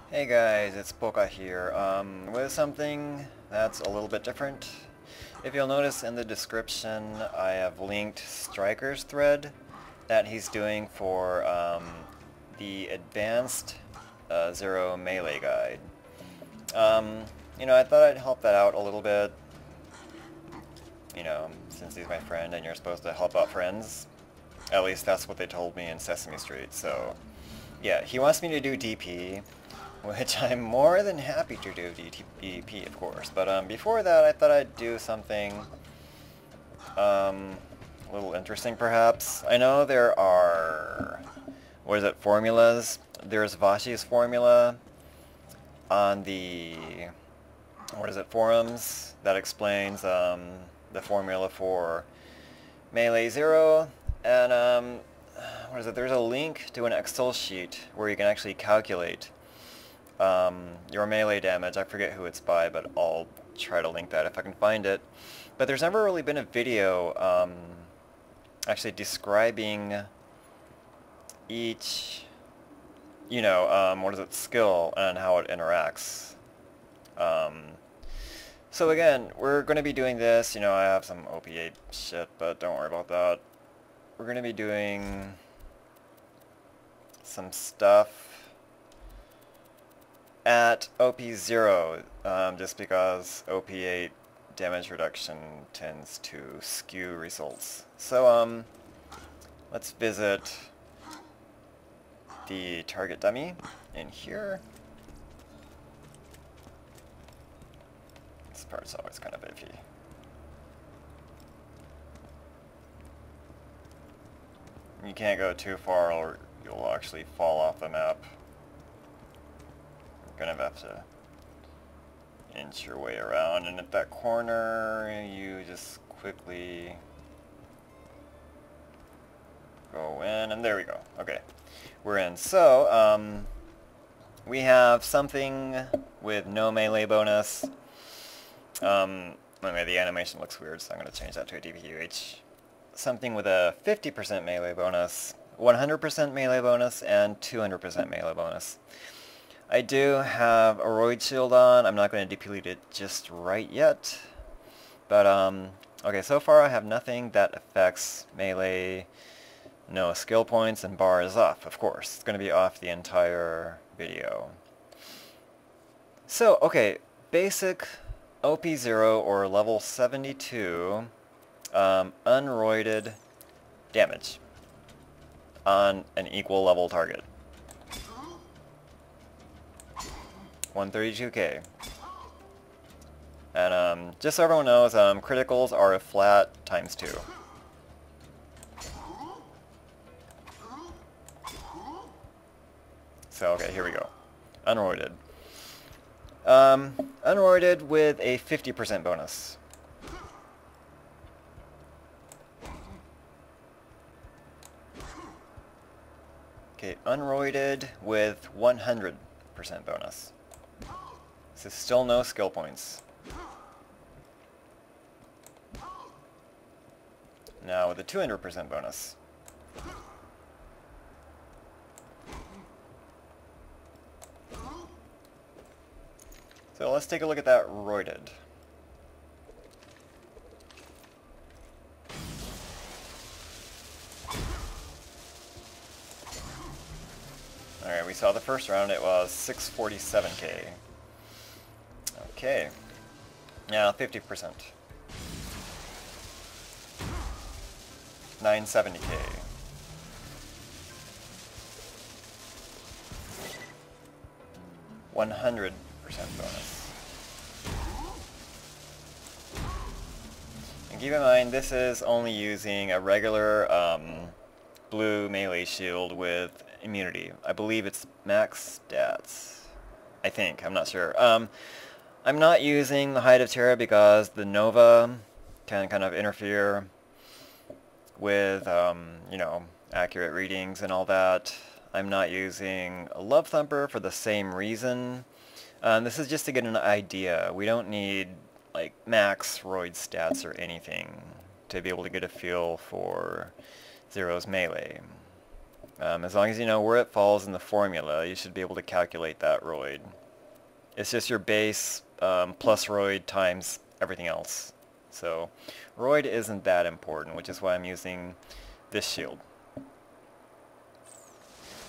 Hey guys, it's Boca here, with something that's a little bit different. If you'll notice in the description, I have linked Striker's thread that he's doing for the advanced Zero melee guide. I thought I'd help that out a little bit, since he's my friend and you're supposed to help out friends. At least that's what they told me in Sesame Street, so yeah, he wants me to do DP, which I'm more than happy to do DP, of course. But before that, I thought I'd do something a little interesting, perhaps. I know there are, formulas. There's Vashi's formula on the, forums that explains the formula for Melee Zero, and there's a link to an Excel sheet where you can actually calculate your melee damage. I forget who it's by, but I'll try to link that if I can find it. But there's never really been a video actually describing each, skill and how it interacts. So again, we're going to be doing this. I have some OP8 shit, but don't worry about that. We're going to be doing some stuff at OP0, just because OP8 damage reduction tends to skew results. So let's visit the target dummy in here. This part's always kind of iffy. You can't go too far or you'll actually fall off the map. You're gonna have to inch your way around, and at that corner you just quickly go in, and there we go. Okay, we're in. So we have something with no melee bonus. Anyway, the animation looks weird, so I'm going to change that to a DPUH. Something with a 50% melee bonus, 100% melee bonus, and 200% melee bonus. I do have a Roid Shield on. I'm not going to deplete it just right yet. But, okay, so far I have nothing that affects melee, no skill points, and bar is off, of course. It's going to be off the entire video. So, okay, basic OP0 or level 72 unroided damage on an equal level target. 132k. And just so everyone knows, criticals are a flat times 2. So okay, here we go. Unroided. Unroided with a 50% bonus. Okay, unroided with 100% bonus. This is still no skill points. Now with a 200% bonus. So let's take a look at that roided. Alright, we saw the first round, it was 647k. Okay. Now 50%. 970k. $100 bonus. And keep in mind, this is only using a regular blue melee shield with immunity. I believe it's max stats. I think. I'm not sure. I'm not using the Height of Terror because the Nova can kind of interfere with, accurate readings and all that. I'm not using a Love Thumper for the same reason. This is just to get an idea. We don't need like max roid stats or anything to be able to get a feel for Zer0's melee. As long as you know where it falls in the formula, you should be able to calculate that roid. It's just your base plus roid times everything else. So roid isn't that important, which is why I'm using this shield.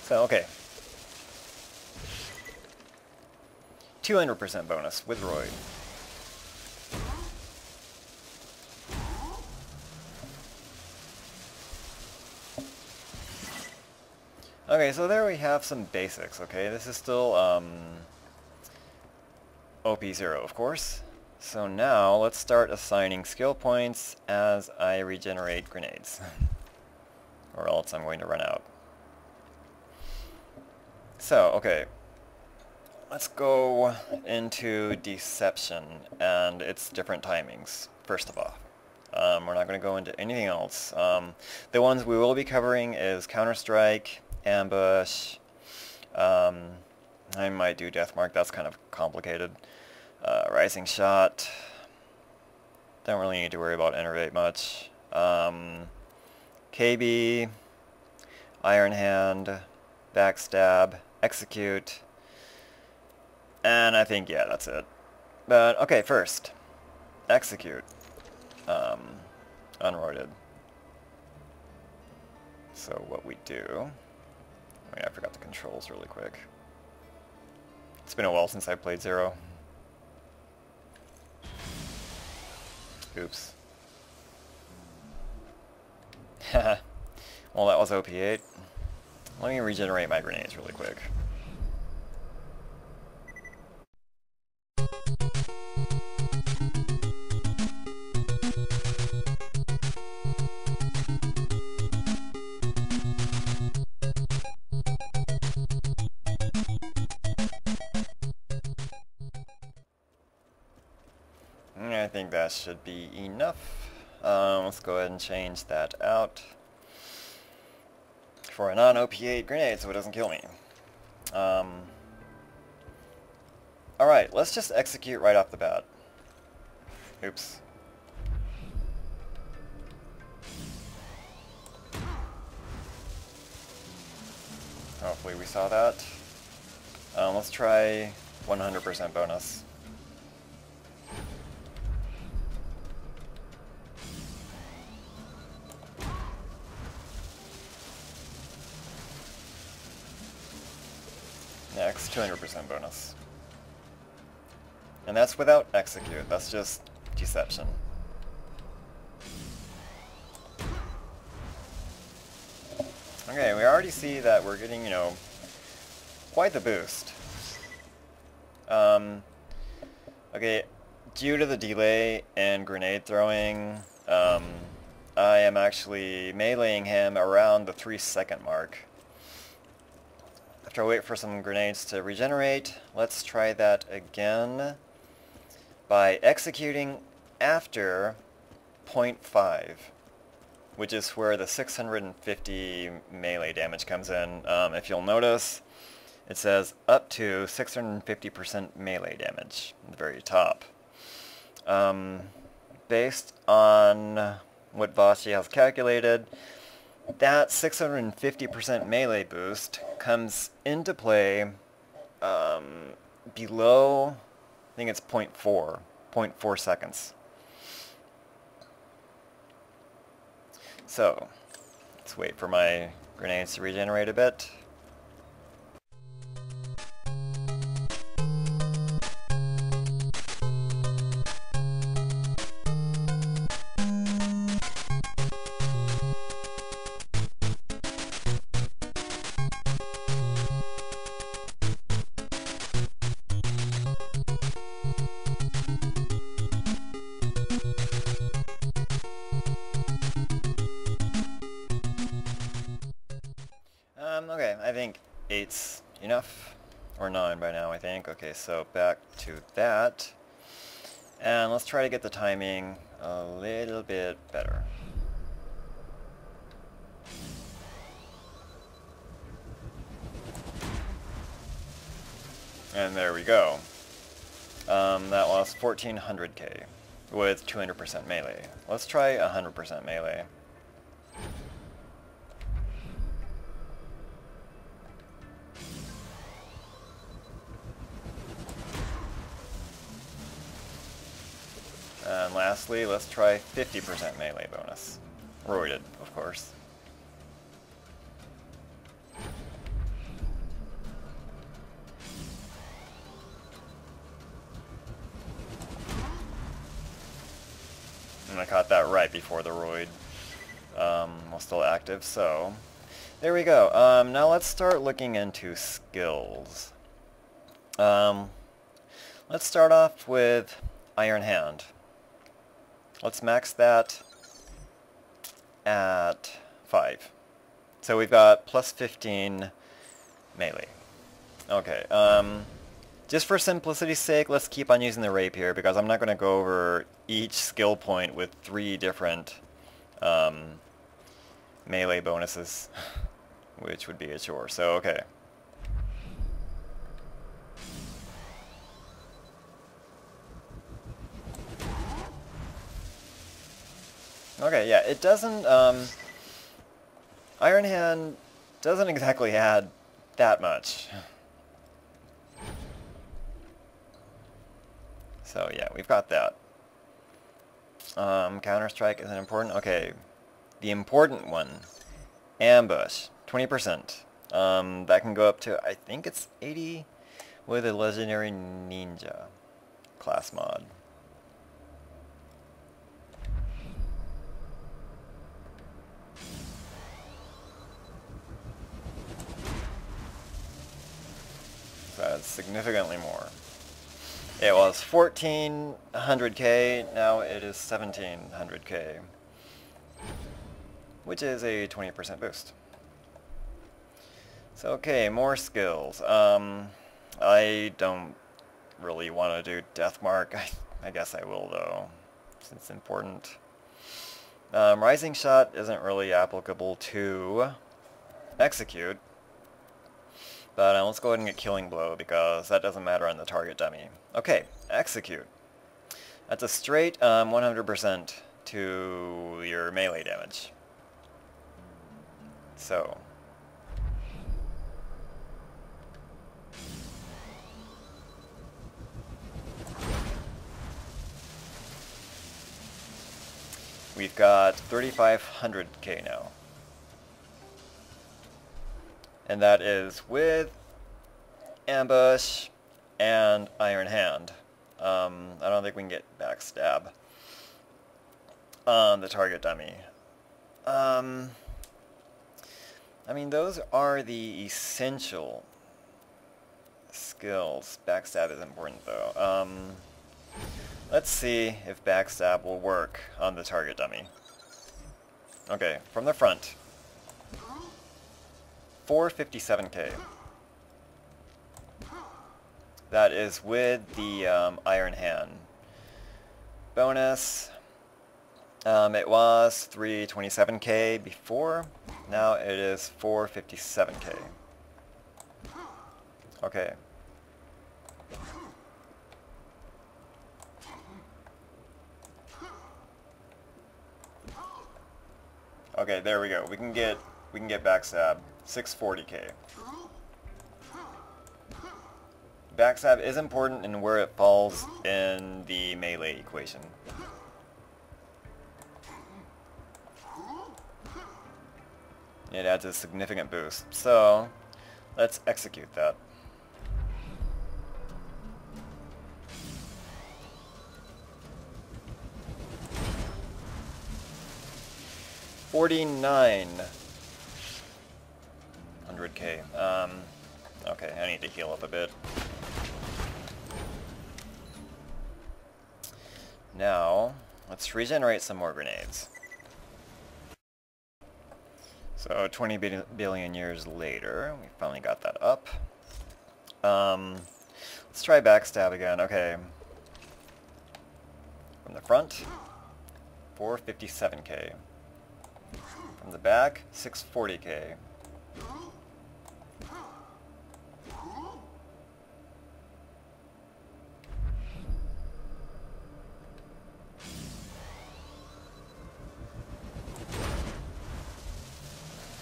So, okay. 200% bonus with roid. Okay, so there we have some basics, okay? This is still OP0, of course. So now let's start assigning skill points as I regenerate grenades. Or else I'm going to run out. So, okay. Let's go into Deception and its different timings, first of all. We're not going to go into anything else. The ones we will be covering is Counter-Strike, Ambush, I might do Deathmark, that's kind of complicated. Rising Shot, don't really need to worry about Innervate much. KB, Iron Hand, Backstab, Execute, and I think, yeah, that's it. But, okay, first, Execute, unroided. So what we do... Wait, I forgot the controls really quick. It's been a while since I played Zer0. Oops. Haha. Well, that was OP8. Let me regenerate my grenades really quick. I think that should be enough. Let's go ahead and change that out for a non-OP8 grenade so it doesn't kill me. Alright, let's just execute right off the bat. Oops. Hopefully we saw that. Let's try 100% bonus. Next, 200% bonus. And that's without Execute, that's just Deception. Okay, we already see that we're getting, you know, quite the boost. Okay, due to the delay in grenade throwing, I am actually meleeing him around the 3-second mark. After I wait for some grenades to regenerate, let's try that again by executing after 0.5, which is where the 650 melee damage comes in. If you'll notice, it says up to 650% melee damage at the very top. Based on what Vashi has calculated, that 650% melee boost comes into play below, I think it's 0.4 seconds. So, let's wait for my grenades to regenerate a bit. Okay, I think 8's enough, or 9 by now I think. Okay, so back to that, and let's try to get the timing a little bit better. And there we go. That was 1400k with 200% melee. Let's try 100% melee. lastly, let's try 50% melee bonus. Roided, of course. And I caught that right before the roid was still active, so there we go. Now let's start looking into skills. Let's start off with Iron Hand. Let's max that at 5. So we've got plus 15 melee. Okay, just for simplicity's sake, let's keep on using the rapier because I'm not going to go over each skill point with 3 different melee bonuses, which would be a chore. So, okay. Okay, yeah, it doesn't, Iron Hand doesn't exactly add that much. So yeah, we've got that. Counter-strike isn't important. Okay, the important one, ambush, 20%. That can go up to, I think it's 80 with a legendary ninja class mod. So that's significantly more. It was 1400k, now it is 1700k, which is a 20% boost. So okay, more skills. I don't really want to do Deathmark. I guess I will though, since it's important. Rising Shot isn't really applicable to Execute. But let's go ahead and get Killing Blow, because that doesn't matter on the target dummy. Okay, Execute. That's a straight 100% to your melee damage. So. We've got 3500k now. And that is with Ambush and Iron Hand. I don't think we can get Backstab on the target dummy. I mean, those are the essential skills. Backstab is important, though. Let's see if Backstab will work on the target dummy. Okay, from the front. 457k. That is with the Iron Hand bonus. It was 327k before. Now it is 457k. Okay. Okay, there we go. We can get Backstab. 640k. Backstab is important in where it falls in the melee equation. It adds a significant boost. So, let's execute that. $4,900k. Okay, I need to heal up a bit. Now, let's regenerate some more grenades. So 20 billion years later, we finally got that up. Let's try Backstab again. Okay. From the front, 457k. From the back, 640k.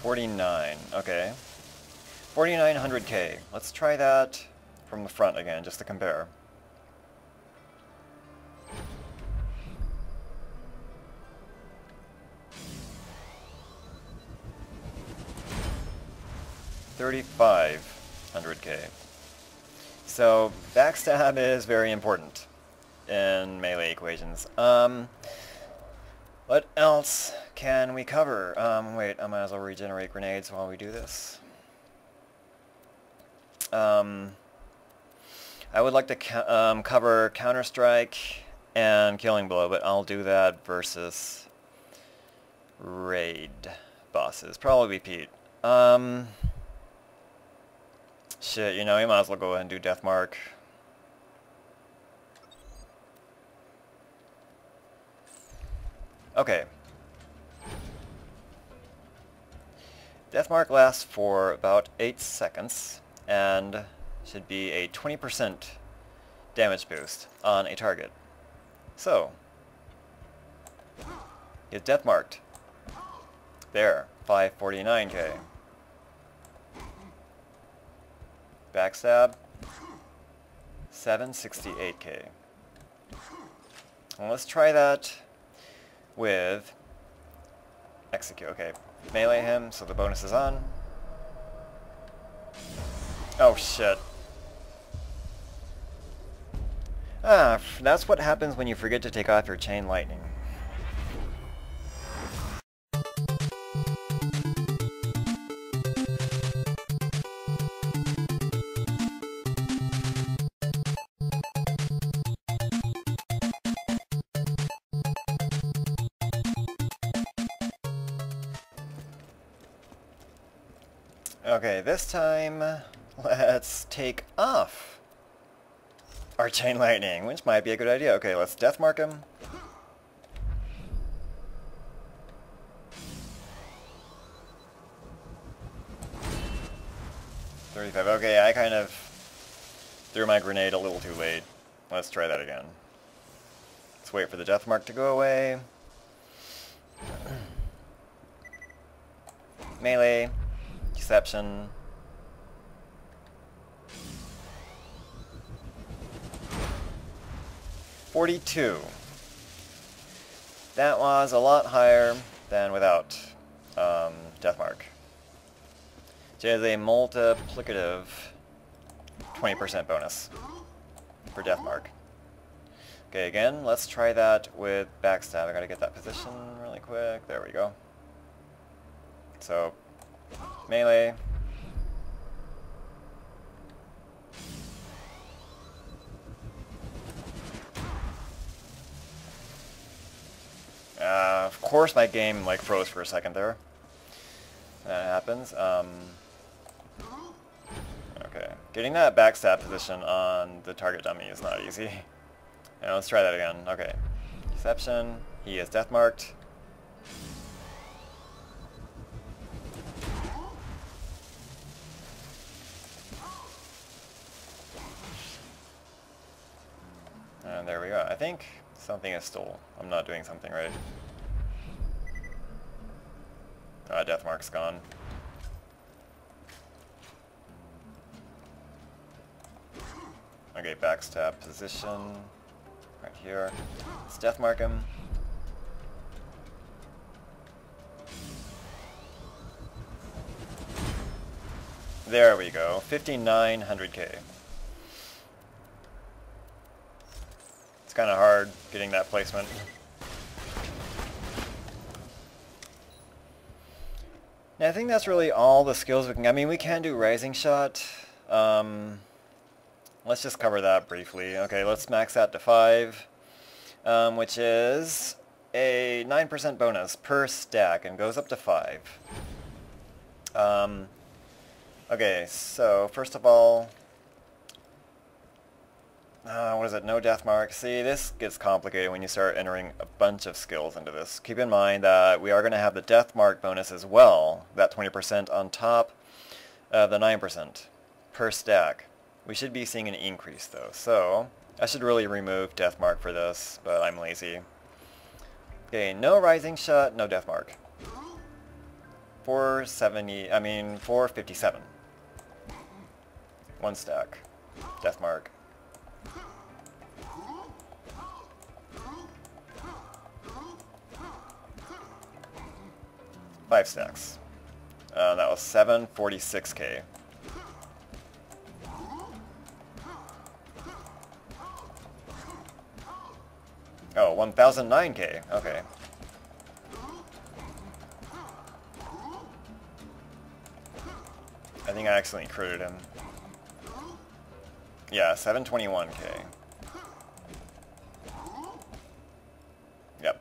$49, okay. 4,900k. Let's try that from the front again, just to compare. 3,500k. So backstab is very important in melee equations. What else can we cover? Wait, I might as well regenerate grenades while we do this. I would like to cover Counter-Strike and Killing Blow, but I'll do that versus raid bosses. Probably Pete. Shit, you know, you might as well go ahead and do Deathmark. Okay. Deathmark lasts for about 8 seconds and should be a 20% damage boost on a target. So, get Deathmarked. There, 549k. Backstab, 768k. Well, let's try that with execute. Okay, melee him, so the bonus is on. Oh shit. Ah, that's what happens when you forget to take off your chain lightning. Okay, this time, let's take off our chain lightning, which might be a good idea. Okay, let's Deathmark him. $35. Okay, I kind of threw my grenade a little too late. Let's try that again. Let's wait for the Deathmark to go away. Melee. Deception. $42. That was a lot higher than without Deathmark. It is a multiplicative 20% bonus for Deathmark. Okay, again, let's try that with Backstab. I gotta get that position really quick. There we go. So, melee. Of course my game like froze for a second there. That happens. Okay. Getting that backstab position on the target dummy is not easy. And let's try that again. Okay. Deception. He is Deathmarked. And there we go. I think something is still... I'm not doing something right. Deathmark's gone. Okay, backstab position. Right here. Let's Deathmark him. There we go. 5,900k. It's kind of hard getting that placement. Now, I think that's really all the skills we can... I mean, we can do Rising Shot. Let's just cover that briefly. Okay, let's max that to 5, which is a 9% bonus per stack and goes up to 5. Okay, so first of all, what is it? No Deathmark. See, this gets complicated when you start entering a bunch of skills into this. Keep in mind that we are going to have the Deathmark bonus as well, that 20% on top of the 9% per stack. We should be seeing an increase though, so I should really remove Deathmark for this, but I'm lazy. Okay, no Rising Shot, no Deathmark. 457. One stack. Deathmark. 5 stacks. That was 746k. Oh, 1009k. Okay. I think I accidentally critted him. Yeah, 721k. Yep.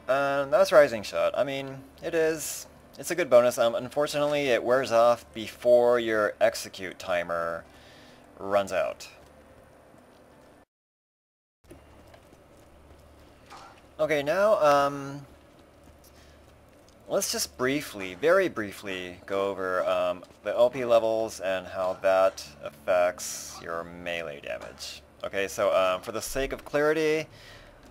That's Rising Shot. I mean, it's a good bonus. Unfortunately, it wears off before your execute timer runs out. Okay, now, let's just briefly, very briefly, go over the OP levels and how that affects your melee damage. Okay, so for the sake of clarity,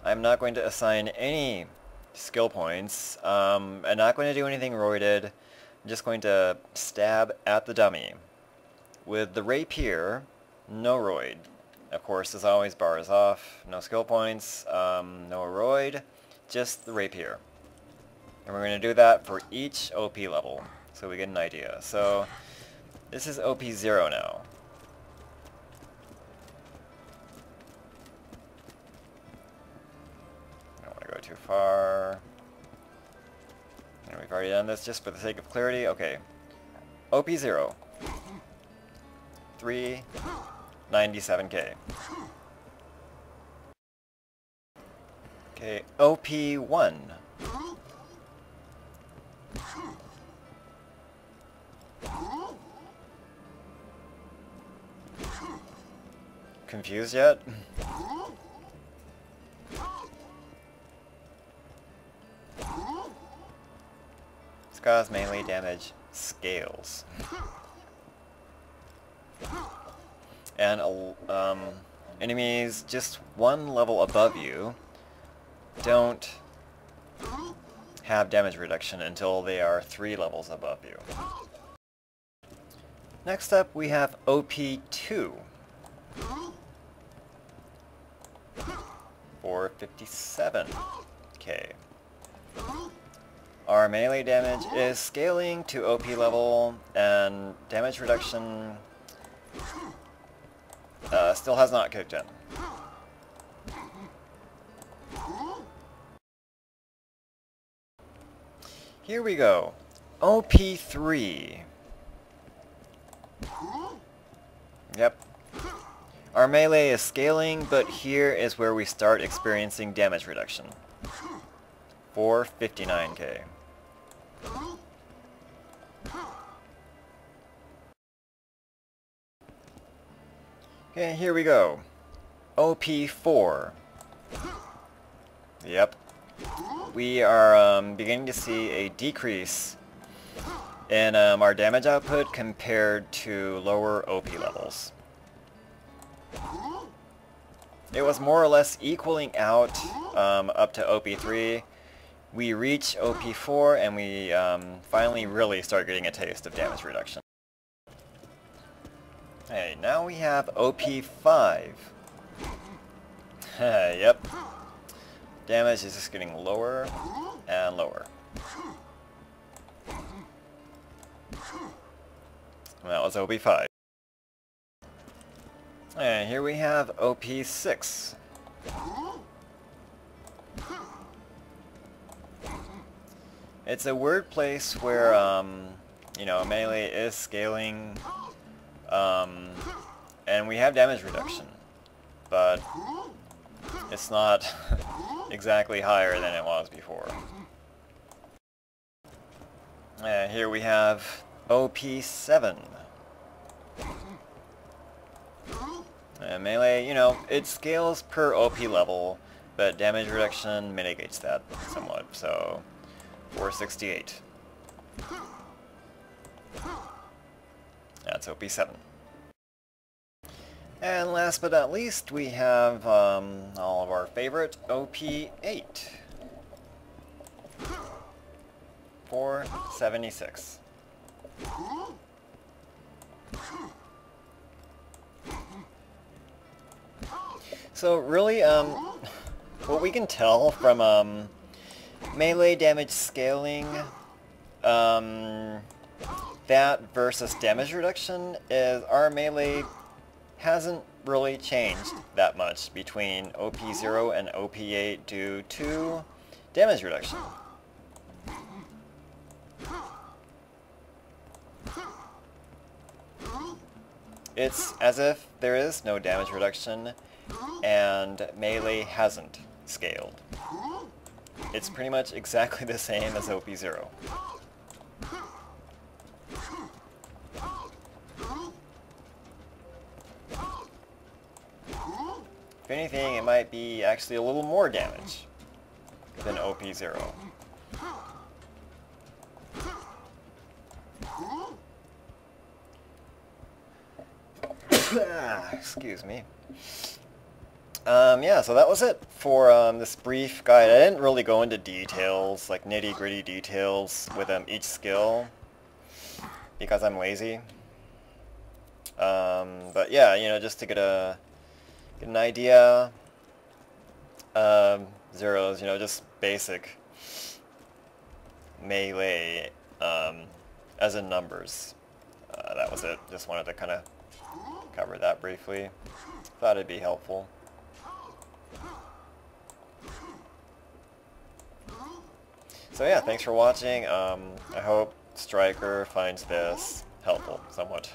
I'm not going to assign any skill points. I'm not going to do anything roided. I'm just going to stab at the dummy. With the rapier, no roid. Of course, as always, bar is off. No skill points, no roid, just the rapier. And we're going to do that for each OP level, so we get an idea. So, this is OP 0 now. I don't want to go too far. And we've already done this just for the sake of clarity. Okay. OP 0. 397k. Okay, OP 1. Confused yet? Scar's melee damage scales. And enemies just one level above you don't have damage reduction until they are 3 levels above you. Next up we have OP2. 457k. Our melee damage is scaling to OP level, and damage reduction still has not kicked in. Here we go. OP3. Yep. Our melee is scaling, but here is where we start experiencing damage reduction. 459k. Okay, here we go. OP4. Yep. We are beginning to see a decrease in our damage output compared to lower OP levels. It was more or less equaling out up to OP3. We reach OP4 and we finally really start getting a taste of damage reduction. Hey, now we have OP5. Yep. Damage is just getting lower and lower. That was OP5. And here we have OP6. It's a weird place where, you know, melee is scaling, and we have damage reduction, but it's not exactly higher than it was before. And here we have OP7. And melee, you know, it scales per OP level, but damage reduction mitigates that somewhat, so 468. That's OP7. And last but not least, we have all of our favorite OP8. 476. So really, what we can tell from melee damage scaling, that versus damage reduction is our melee hasn't really changed that much between OP0 and OP8 due to damage reduction. It's as if there is no damage reduction and melee hasn't scaled. It's pretty much exactly the same as OP0. If anything, it might be actually a little more damage than OP0. Excuse me. Yeah, so that was it for this brief guide. I didn't really go into details, like nitty-gritty details with each skill, because I'm lazy. But yeah, you know, just to get an idea, Zer0's, you know, just basic melee, as in numbers. That was it. Just wanted to kind of cover that briefly. Thought it'd be helpful. So yeah, thanks for watching. I hope Striker finds this helpful somewhat.